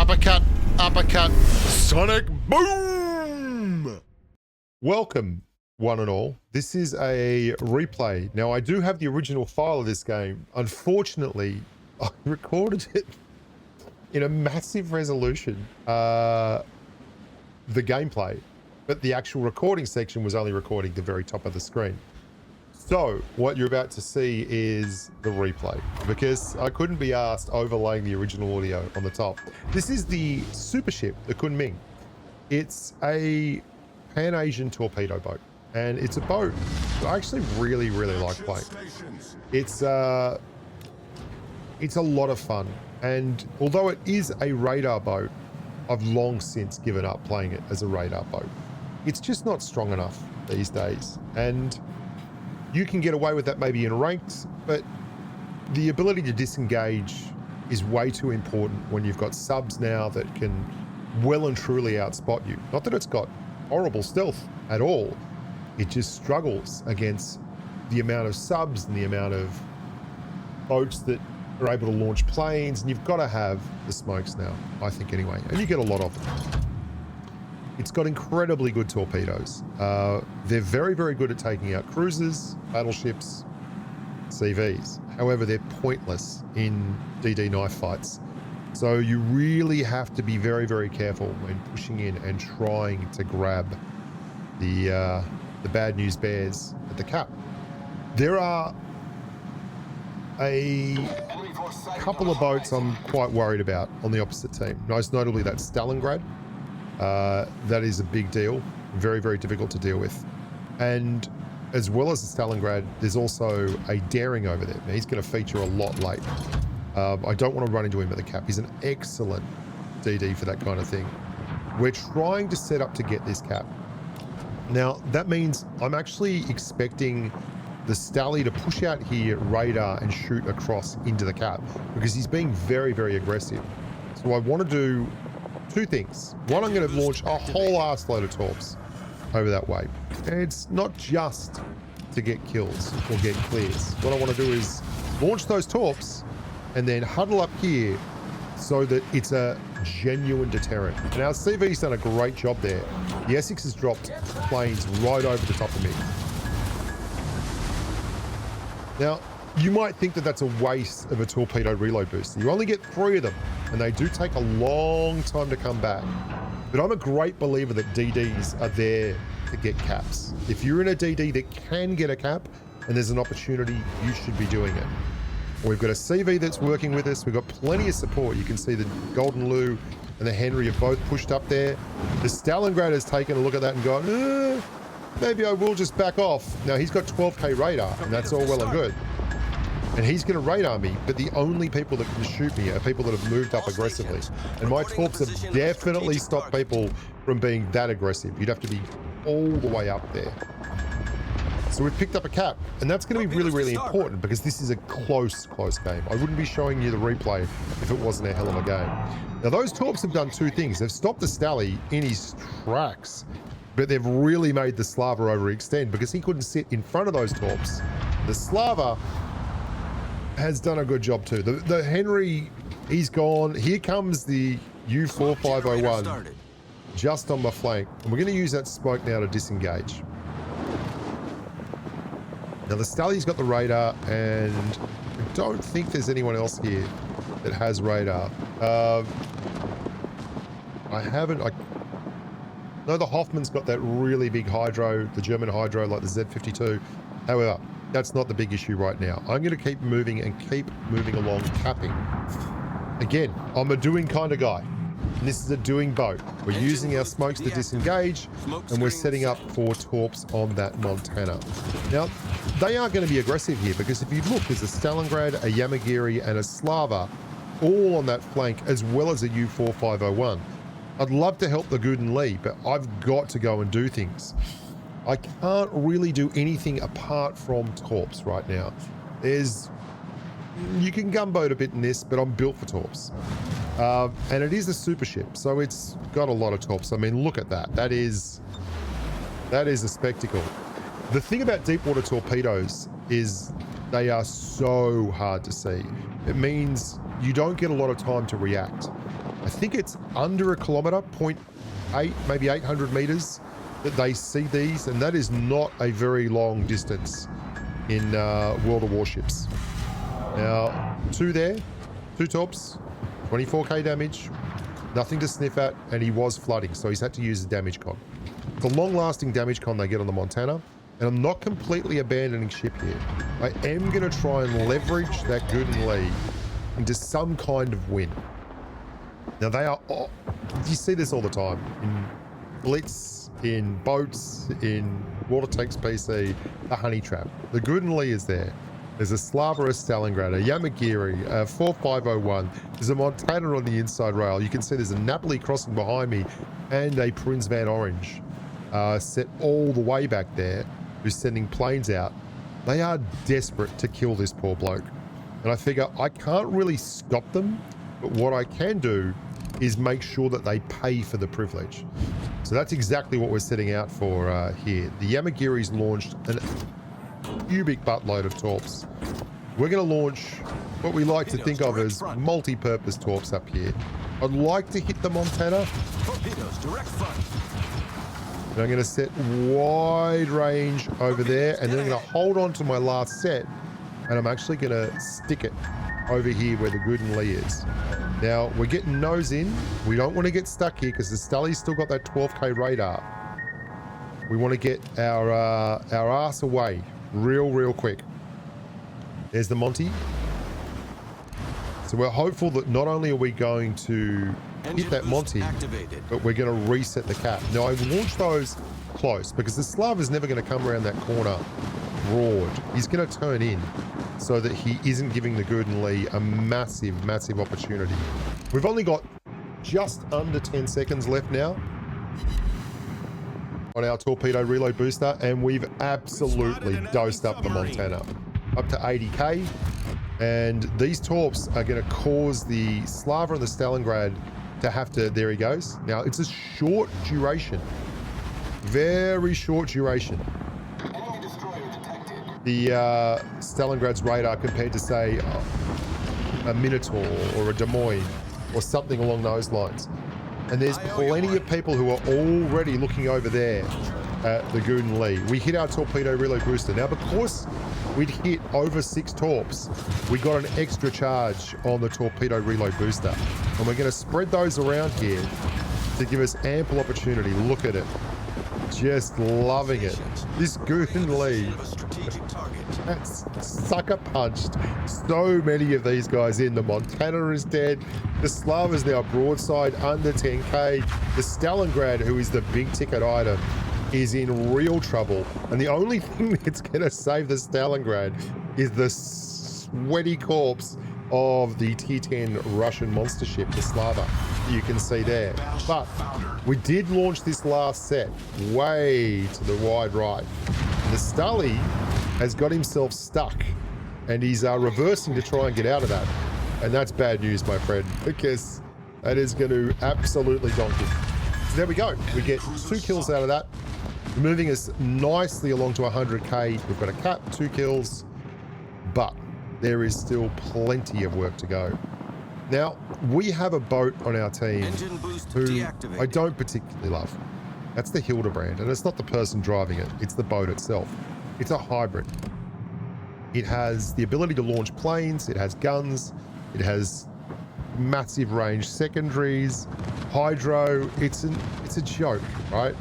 Uppercut, uppercut, sonic boom! Welcome, one and all. This is a replay. Now, I do have the original file of this game. Unfortunately, I recorded it in a massive resolution, the gameplay, but the actual recording section was only recording the very top of the screen. So what you're about to see is the replay, because I couldn't be asked overlaying the original audio on the top. This is the super ship, the Kunming. It's a Pan-Asian torpedo boat, and it's a boat that I actually really like playing. It's a lot of fun, and although it is a radar boat, I've long since given up playing it as a radar boat. It's just not strong enough these days, and you can get away with that maybe in ranked, but the ability to disengage is way too important when you've got subs now that can well and truly outspot you. Not that it's got horrible stealth at all, it just struggles against the amount of subs and the amount of boats that are able to launch planes, and you've got to have the smokes now, I think anyway, and you get a lot of them. It's got incredibly good torpedoes. They're very good at taking out cruisers, battleships, CVs. However, they're pointless in DD knife fights. So you really have to be very careful when pushing in and trying to grab the bad news bears at the cap. There are a couple of boats I'm quite worried about on the opposite team. Most notably that Stalingrad. That is a big deal, very difficult to deal with. And as well as the Stalingrad, there's also a Daring over there. Now, he's going to feature a lot late. I don't want to run into him at the cap. He's an excellent DD for that kind of thing. We're trying to set up to get this cap. Now, that means I'm actually expecting the Stally to push out here, radar, and shoot across into the cap, because he's being very aggressive. So I want to do two things. One, I'm going to launch a whole ass load of torps over that way. And it's not just to get kills or get clears. What I want to do is launch those torps and then huddle up here so that it's a genuine deterrent. Now, CV's done a great job there. The Essex has dropped planes right over the top of me. Now, you might think that that's a waste of a torpedo reload booster. You only get 3 of them, and they do take a long time to come back. But I'm a great believer that DDs are there to get caps. If you're in a DD that can get a cap, and there's an opportunity, you should be doing it. We've got a CV that's working with us. We've got plenty of support. You can see the Golden Lou and the Henry have both pushed up there. The Stalingrad has taken a look at that and gone, maybe I will just back off. Now, he's got 12k radar, and that's all well and good. And he's going to radar me, but the only people that can shoot me are people that have moved up aggressively. And my torps have definitely stopped people from being that aggressive. You'd have to be all the way up there. So we've picked up a cap, and that's going to be really important, because this is a close game. I wouldn't be showing you the replay if it wasn't a hell of a game. Now, those torps have done 2 things. They've stopped the Stally in his tracks, but they've really made the Slava overextend, because he couldn't sit in front of those torps. The Slava has done a good job too. The Henry, he's gone. Here comes the U4501 just on my flank, and we're going to use that smoke now to disengage. Now, the Stally's got the radar, and I don't think there's anyone else here that has radar. I know the Hoffman's got that really big hydro, the German hydro, like the Z52. However, that's not the big issue right now. I'm going to keep moving along, capping. Again, I'm a doing kind of guy. And this is a doing boat. We're using our smokes to disengage, and we're setting up for torps on that Montana. Now, they are going to be aggressive here, because if you look, there's a Stalingrad, a Yamagiri, and a Slava all on that flank, as well as a U4501. I'd love to help the Guden Lee, but I've got to go and do things. I can't really do anything apart from torps right now. You can gunboat a bit in this, but I'm built for torps. And it is a super ship, so it's got a lot of torps. I mean, look at that. That is a spectacle. The thing about deep water torpedoes is they are so hard to see. It means you don't get a lot of time to react. I think it's under a kilometer, 0.8, maybe 800 meters that they see these, and that is not a very long distance in World of Warships. Now, two torps, 24k damage, nothing to sniff at, and he was flooding, so he's had to use the damage con. It's a long-lasting damage con they get on the Montana, and I'm not completely abandoning ship here. I am going to try and leverage that Gooden Lee into some kind of win. Now they are, you see this all the time in Blitz, in boats, in Water Tanks PC, a honey trap. The Gooden Lee is there. There's a Slava, a Stalingrad, a Yamagiri, a 4501. There's a Montana on the inside rail. You can see there's a Napoli crossing behind me and a Prince Van Orange set all the way back there who's sending planes out. They are desperate to kill this poor bloke. And I figure I can't really stop them, but what I can do is make sure that they pay for the privilege. So that's exactly what we're setting out for here. The Yamagiri's launched a cubic buttload of torps. We're going to launch what we like to think of as multi-purpose torps up here. I'd like to hit the Montana. Torpedoes, direct front. And I'm going to set wide range over there, and then I'm going to hold on to my last set, and I'm actually going to stick it over here where the Gooden Lee is. Now, we're getting nose in. We don't want to get stuck here because the Stully's still got that 12k radar. We want to get our ass away real quick. There's the Monty. So we're hopeful that not only are we going to hit that Monty, but we're going to reset the cap. Now, I've launched those close because the Slav is never going to come around that corner broad. He's going to turn in so that he isn't giving the Gooden Lee a massive opportunity. We've only got just under 10 seconds left now on our torpedo reload booster, and we've absolutely dosed up the Montana up to 80k. And these torps are going to cause the Slava and the Stalingrad to have to, there he goes. Now, it's a short duration, very short duration. The Stalingrad's radar compared to, say, a Minotaur or a Des Moines or something along those lines. And there's plenty of people who are already looking over there at the Gooden Lee. We hit our torpedo reload booster. Now, because we'd hit over 6 torps, we got an extra charge on the torpedo reload booster. And we're going to spread those around here to give us ample opportunity. Look at it. Just loving it. This Gooden Lee has sucker punched so many of these guys in. The Montana is dead. The Slav is now broadside under 10k. The Stalingrad, who is the big ticket item, is in real trouble. And the only thing that's going to save the Stalingrad is the sweaty corpse of the T-10 Russian monster ship, the Slava, you can see there. But we did launch this last set way to the wide right. And the Stully has got himself stuck, and he's reversing to try and get out of that. And that's bad news, my friend, because that is going to absolutely donk him. So there we go. We get 2 kills out of that, moving us nicely along to 100k. We've got a cap, 2 kills, but there is still plenty of work to go. Now, we have a boat on our team who I don't particularly love. That's the Hildebrand, and it's not the person driving it, it's the boat itself. It's a hybrid. It has the ability to launch planes, it has guns, it has massive range secondaries, hydro. It's a joke, right?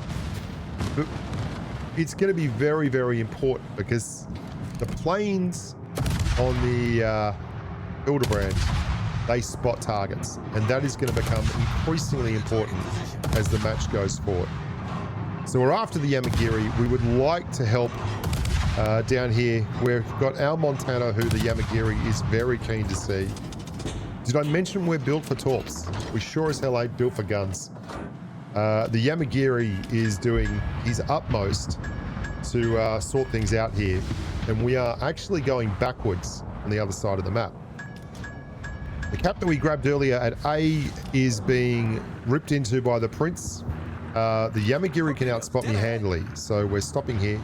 But it's going to be very important because the planes on the Hildebrand, they spot targets, and that is going to become increasingly important as the match goes forward. So we're after the Yamagiri. We would like to help down here. We've got our Montana, who the Yamagiri is very keen to see. Did I mention we're built for torps? We sure as hell ain't built for guns. The Yamagiri is doing his utmost to sort things out here, and we are actually going backwards on the other side of the map. The cap that we grabbed earlier at A is being ripped into by the Prince. The Yamagiri can outspot me handily, so we're stopping here.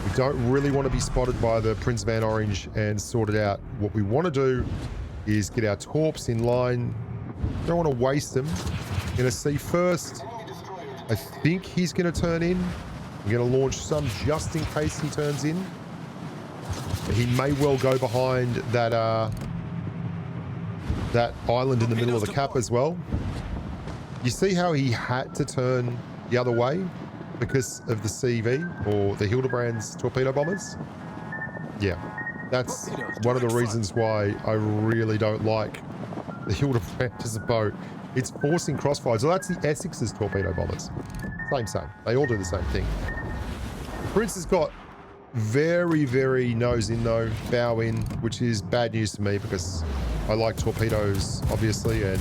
We don't really want to be spotted by the Prince Van Orange and sorted out. What we want to do is get our torps in line Don't want to waste them. Going to see first. I think he's going to turn in. I'm going to launch some just in case he turns in. He may well go behind that that island in the middle of the cap as well. You see how he had to turn the other way because of the CV or the Hildebrand's torpedo bombers? Yeah, that's one of the reasons why I really don't like the Hildebrand as a boat. It's forcing crossfires. So that's the Essex's torpedo bombers. Same. They all do the same thing. Prince has got very, very nose in though, bow in, which is bad news to me because I like torpedoes, obviously, and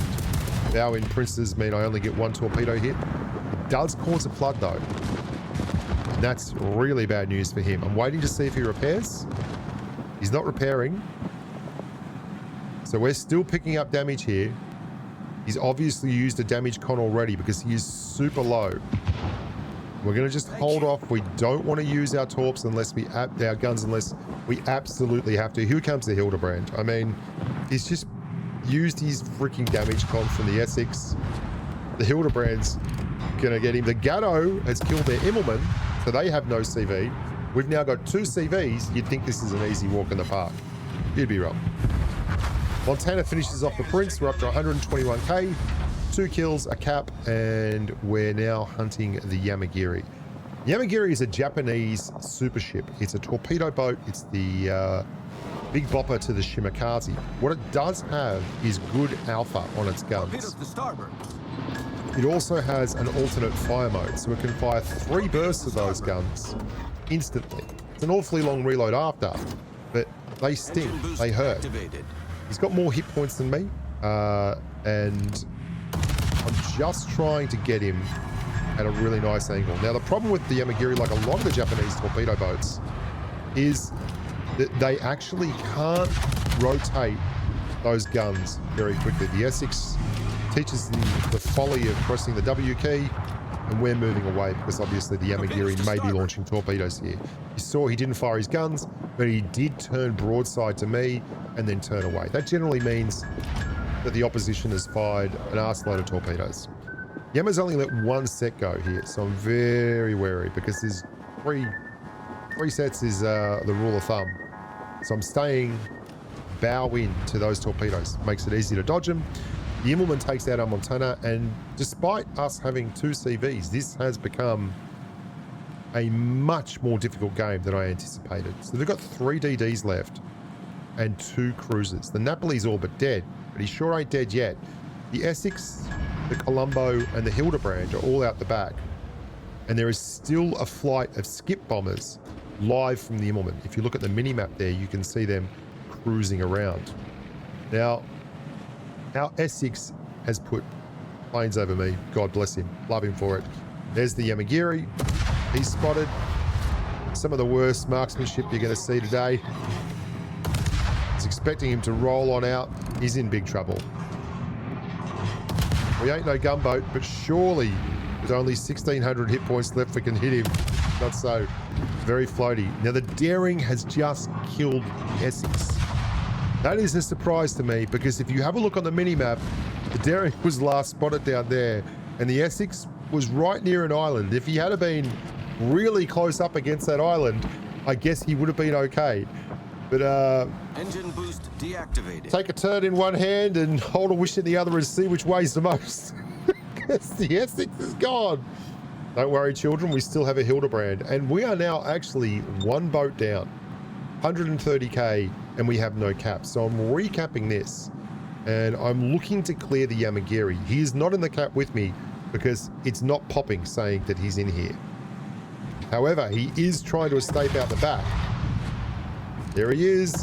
bow in Princes mean I only get one torpedo hit. It does cause a flood though. And that's really bad news for him. I'm waiting to see if he repairs. He's not repairing. So we're still picking up damage here. He's obviously used a damage con already because he is super low. We're going to just hold off. We don't want to use our torps unless our guns unless we absolutely have to. Here comes the Hildebrand. I mean, he's just used his freaking damage con from the Essex. The Hildebrand's going to get him. The Gatto has killed their Immelman, so they have no CV. We've now got 2 CVs. You'd think this is an easy walk in the park. You'd be wrong. Montana finishes off the Prince. We're up to 121k. 2 kills, a cap, and we're now hunting the Yamagiri. Yamagiri is a Japanese super ship. It's a torpedo boat. It's the big bopper to the Shimakaze. What it does have is good alpha on its guns. It also has an alternate fire mode, so it can fire 3 bursts of those guns instantly. It's an awfully long reload after, but they sting, they hurt. He's got more hit points than me, and I'm just trying to get him at a really nice angle. Now, the problem with the Yamagiri, like a lot of the Japanese torpedo boats, is that they actually can't rotate those guns very quickly. The Essex teaches them the folly of pressing the W key, and we're moving away because obviously the Yamagiri may be launching torpedoes here. You saw he didn't fire his guns, but he did turn broadside to me and then turn away. That generally means that the opposition has fired an arseload of torpedoes. Yama's only let 1 set go here, so I'm very wary because there's three sets is the rule of thumb. So I'm staying bow in to those torpedoes. Makes it easy to dodge them. The Immelman takes out our Montana, and despite us having 2 CVs, this has become a much more difficult game than I anticipated. So they've got 3 DDs left and 2 cruisers. The Napoli's all but dead, but he sure ain't dead yet. The Essex, the Colombo, and the Hildebrand are all out the back. And there is still a flight of skip bombers live from the Immelman. If you look at the mini-map there, you can see them cruising around. Now, our Essex has put planes over me. God bless him. Love him for it. There's the Yamagiri. He's spotted. Some of the worst marksmanship you're going to see today. I was expecting him to roll on out. He's in big trouble. We ain't no gunboat, but surely with only 1,600 hit points left, we can hit him. Not so. Very floaty. Now, the Daring has just killed Essex. That is a surprise to me, because if you have a look on the mini-map, the Daring was last spotted down there, and the Essex was right near an island. If he had been really close up against that island, I guess he would have been okay. But engine boost deactivated. Take a turn in one hand and hold a wish in the other and see which way's the most. Because the Essex is gone. Don't worry, children, we still have a Hildebrand, and we are now actually 1 boat down, 130k, and we have no cap. So I'm recapping this, and I'm looking to clear the Yamagiri. He is not in the cap with me because it's not popping saying that he's in here. However, he is trying to escape out the back. There he is.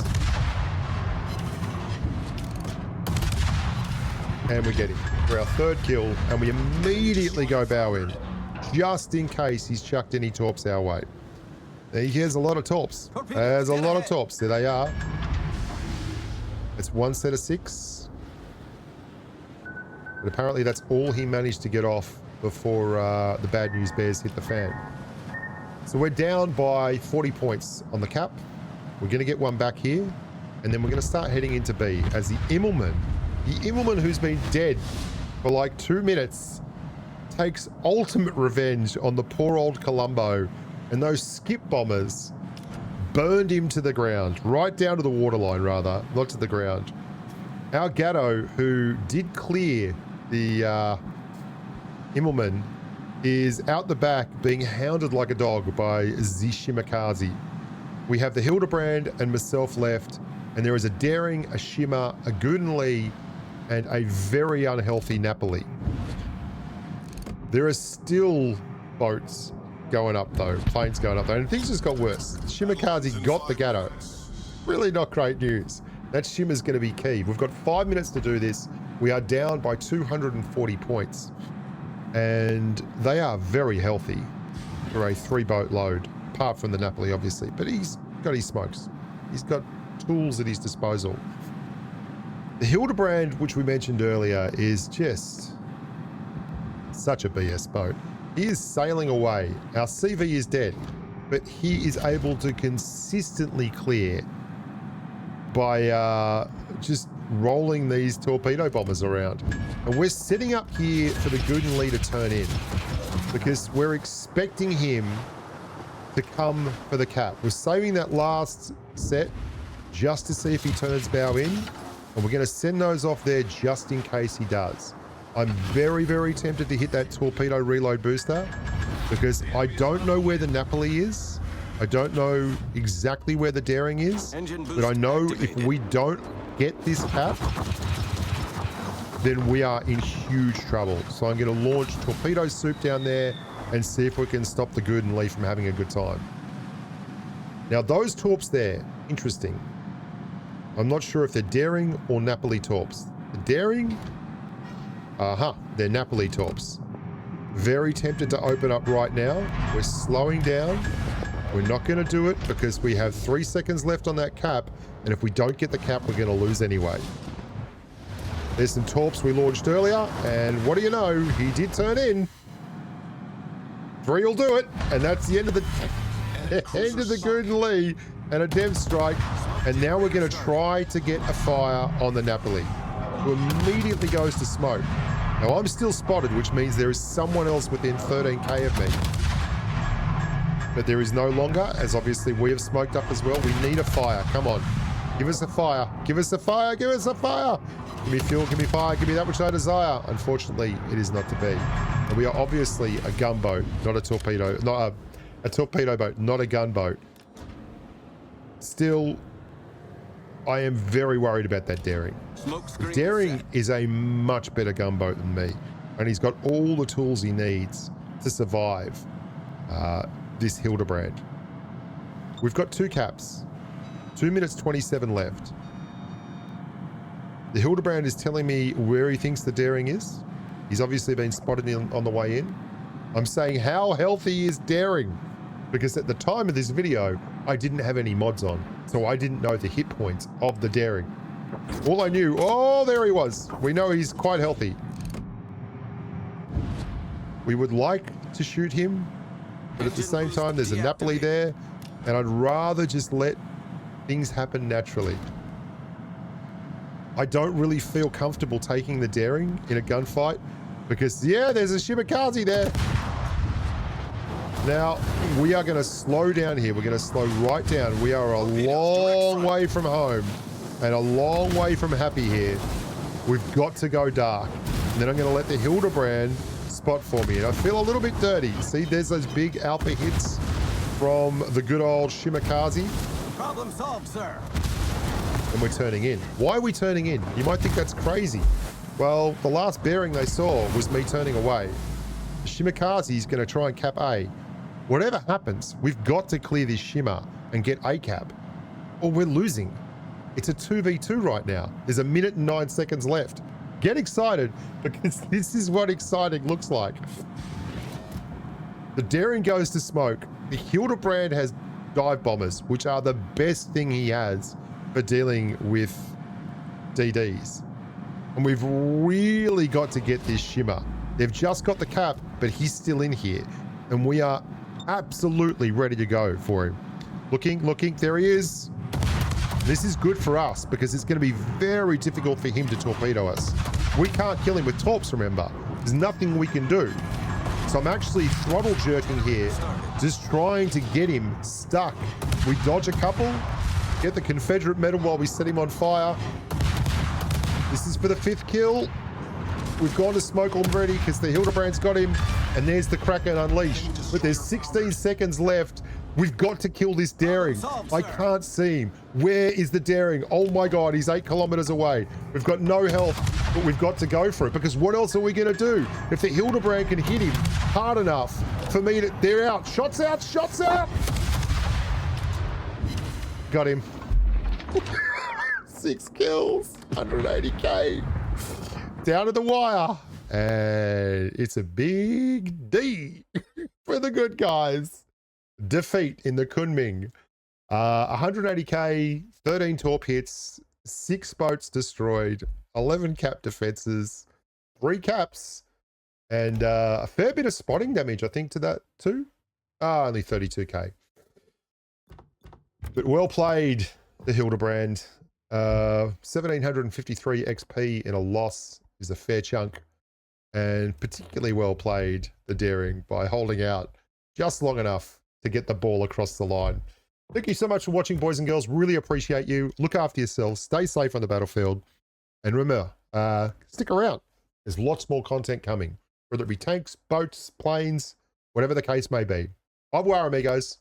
And we get him for our 3rd kill, and we immediately go bow in, just in case he's chucked any torps our way. He has a lot of torps. There's a lot of torps. There they are. It's 1 set of 6. But apparently that's all he managed to get off before the bad news bears hit the fan. So we're down by 40 points on the cap. We're going to get 1 back here, and then we're going to start heading into B as the Immelman The Immelman, who's been dead for like 2 minutes, takes ultimate revenge on the poor old Columbo, and those skip bombers burned him to the ground, right down to the waterline rather, not to the ground. Our Gatto, who did clear the Immelman, is out the back being hounded like a dog by Shimakaze. We have the Hildebrand and myself left, and there is a Daring, a Shimmer, a Gudenli, and a very unhealthy Napoli. There are still boats going up though, planes going up though, and things just got worse. Shimakaze got the Gatto. Really not great news. That Shimmer's going to be key. We've got 5 minutes to do this. We are down by 240 points. And they are very healthy for a 3-boat load, apart from the Napoli, obviously. But he's got his smokes. He's got tools at his disposal. The Hildebrand, which we mentioned earlier, is just such a BS boat. He is sailing away. Our CV is dead, but he is able to consistently clear by just rolling these torpedo bombers around. And we're setting up here for the Gudenli to turn in because we're expecting him to come for the cap. We're saving that last set just to see if he turns bow in, and we're going to send those off there just in case he does. I'm very, very tempted to hit that torpedo reload booster because I don't know where the Napoli is. I don't know exactly where the Daring is, but I know if we don't get this cap, then we are in huge trouble. So I'm going to launch torpedo soup down there and see if we can stop the Gudenli from having a good time. Now those torps there, interesting. I'm not sure if they're Daring or Napoli torps. The Daring, they're Napoli torps. Very tempted to open up right now. We're slowing down. We're not going to do it because we have 3 seconds left on that cap, and if we don't get the cap, we're going to lose anyway. There's some torps we launched earlier, and what do you know? He did turn in. 3 will do it, and that's the end of the Gudenli and a dev strike. And now we're going to try to get a fire on the Napoli, who immediately goes to smoke. Now I'm still spotted, which means there is someone else within 13k of me. But there is no longer, as obviously we have smoked up as well. We need a fire. Come on. Give us a fire. Give us a fire. Give us a fire. Give me fuel. Give me fire. Give me that which I desire. Unfortunately, it is not to be. And we are obviously a gunboat, not a torpedo. Not a torpedo boat, not a gunboat. Still, I am very worried about that Daring. The Daring is a much better gunboat than me. And he's got all the tools he needs to survive this Hildebrand. We've got 2 caps. 2 minutes 27 left. The Hildebrand is telling me where he thinks the Daring is. He's obviously been spotted on the way in. I'm saying, how healthy is Daring? Because at the time of this video, I didn't have any mods on, so I didn't know the hit points of the Daring. All I knew, oh, there he was. We know he's quite healthy. We would like to shoot him, but at the same time, there's a Napoli there, and I'd rather just let things happen naturally. I don't really feel comfortable taking the Daring in a gunfight because, yeah, there's a Shimakaze there. Now, we are going to slow down here. We're going to slow right down. We are a long way from home and a long way from happy here. We've got to go dark. And then I'm going to let the Hildebrand spot for me. And I feel a little bit dirty. See, there's those big alpha hits from the good old Shimakaze. Problem solved, sir. And we're turning in. Why are we turning in? You might think that's crazy. Well, the last bearing they saw was me turning away. Shimakaze is going to try and cap A. Whatever happens, we've got to clear this Shimmer and get A cap, or we're losing. It's a 2v2 right now. There's 1 minute and 9 seconds left. Get excited, because this is what exciting looks like. The Daring goes to smoke. The Hildebrand has dive bombers, which are the best thing he has for dealing with DDs. And we've really got to get this Shimmer. They've just got the cap, but he's still in here. And we are absolutely ready to go for him. Looking, there he is. This is good for us because it's going to be very difficult for him to torpedo us. We can't kill him with torps, remember. There's nothing we can do. So I'm actually throttle jerking here, just trying to get him stuck. We dodge a couple, get the Confederate medal while we set him on fire. This is for the 5th kill. We've gone to smoke already because the Hildebrand's got him, and there's the Kraken unleashed. But there's 16 seconds left. We've got to kill this daring. I can't see him. Where is the daring? Oh my God, he's 8 kilometers away. We've got no health, but we've got to go for it because what else are we going to do? If the Hildebrand can hit him hard enough for me to, they're out. Shots out, shots out. Got him. 6 kills, 180K. Down to the wire. And it's a big D for the good guys. Defeat in the Kunming. 180K, 13 torp hits, 6 boats destroyed, 11 cap defenses, 3 caps, and a fair bit of spotting damage, I think, to that too. Only 32K. But well played, the Hildebrand. 1753 XP in a loss is a fair chunk. And particularly well played, the daring, by holding out just long enough to get the ball across the line. Thank you so much for watching, boys and girls. Really appreciate you. Look after yourselves. Stay safe on the battlefield. And remember, stick around. There's lots more content coming, whether it be tanks, boats, planes, whatever the case may be. Au revoir, amigos.